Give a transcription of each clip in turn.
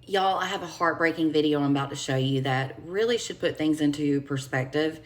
Y'all, I have a heartbreaking video I'm about to show you that really should put things into perspective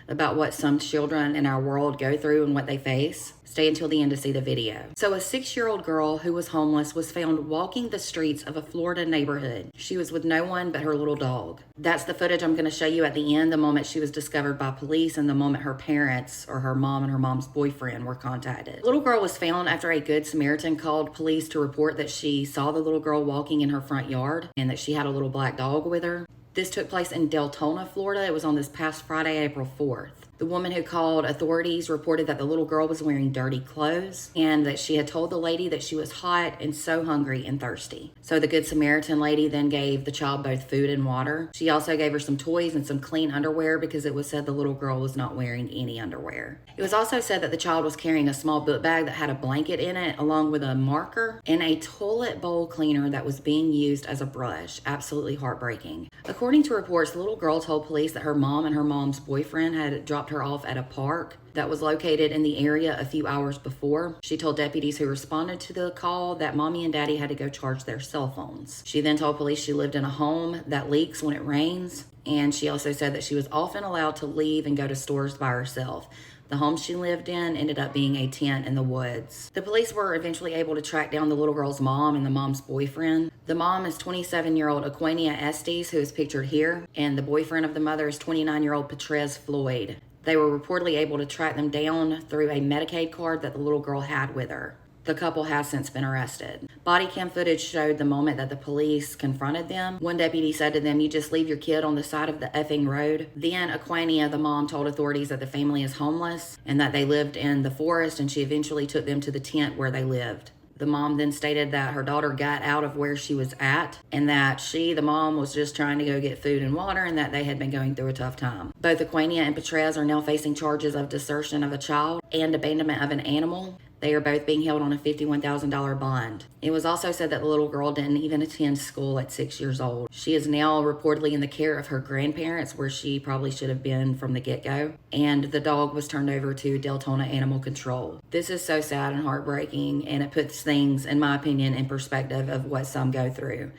about what some children in our world go through and what they face. Stay until the end to see the video. So a 6-year-old girl who was homeless was found walking the streets of a Florida neighborhood. She was with no one but her little dog. That's the footage I'm going to show you at the end, the moment she was discovered by police and the moment her parents, or her mom and her mom's boyfriend, were contacted. The little girl was found after a Good Samaritan called police to report that she saw the little girl walking in her front yard and that she had a little black dog with her. This took place in Deltona, Florida. It was on this past Friday, April 4th. The woman who called authorities reported that the little girl was wearing dirty clothes and that she had told the lady that she was hot and so hungry and thirsty. So the Good Samaritan lady then gave the child both food and water. She also gave her some toys and some clean underwear because it was said the little girl was not wearing any underwear. It was also said that the child was carrying a small book bag that had a blanket in it, along with a marker and a toilet bowl cleaner that was being used as a brush. Absolutely heartbreaking. According to reports, the little girl told police that her mom and her mom's boyfriend had dropped her off at a park that was located in the area a few hours before. She told deputies who responded to the call that mommy and daddy had to go charge their cell phones. She then told police she lived in a home that leaks when it rains, and she also said that she was often allowed to leave and go to stores by herself. The home she lived in ended up being a tent in the woods. The police were eventually able to track down the little girl's mom and the mom's boyfriend. The mom is 27-year-old Aquania Estes, who is pictured here, and the boyfriend of the mother is 29-year-old Patrez Floyd. They were reportedly able to track them down through a Medicaid card that the little girl had with her. The couple has since been arrested. Body cam footage showed the moment that the police confronted them. One deputy said to them, "You just leave your kid on the side of the effing road." Then Aquania, the mom, told authorities that the family is homeless and that they lived in the forest, and she eventually took them to the tent where they lived. The mom then stated that her daughter got out of where she was at and that she, the mom, was just trying to go get food and water and that they had been going through a tough time. Both Aquania and Patrez are now facing charges of desertion of a child and abandonment of an animal. They are both being held on a $51,000 bond. It was also said that the little girl didn't even attend school at 6 years old. She is now reportedly in the care of her grandparents, where she probably should have been from the get-go. And the dog was turned over to Deltona Animal Control. This is so sad and heartbreaking, and it puts things, in my opinion, in perspective of what some go through.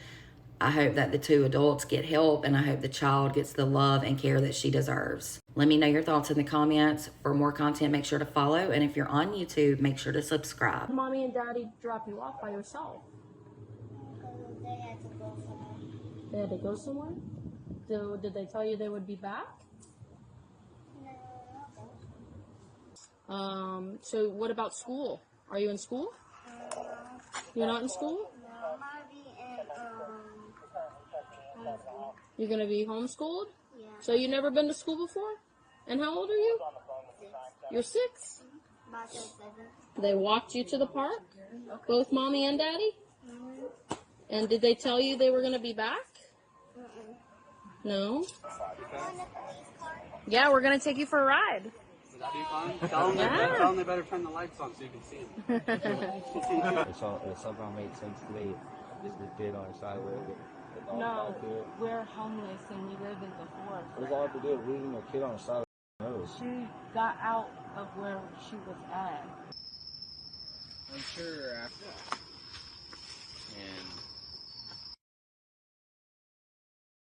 I hope that the two adults get help, and I hope the child gets the love and care that she deserves. Let me know your thoughts in the comments. For more content, make sure to follow, and if you're on YouTube, make sure to subscribe. Mommy and Daddy drop you off by yourself? They had to go somewhere. They had to go somewhere? So did they tell you they would be back? No. So what about school? Are you in school? You're not in school? No, I might be in homeschool. You're gonna be homeschooled? Yeah. So you never been to school before? And how old are you? 6. You're 6? About to 7. They walked you to the park? Both mommy and daddy? Mm-hmm. And did they tell you they were gonna be back? No? Yeah, we're gonna take you for a ride. Would that be fun? Tell them they better turn the lights on so you can see them. If something made sense to me, just the kid on the side of it. No, we're homeless and we live in the forest. What's all I have to do with losing a kid on the side of the road? She got out of where she was at. I'm sure after. And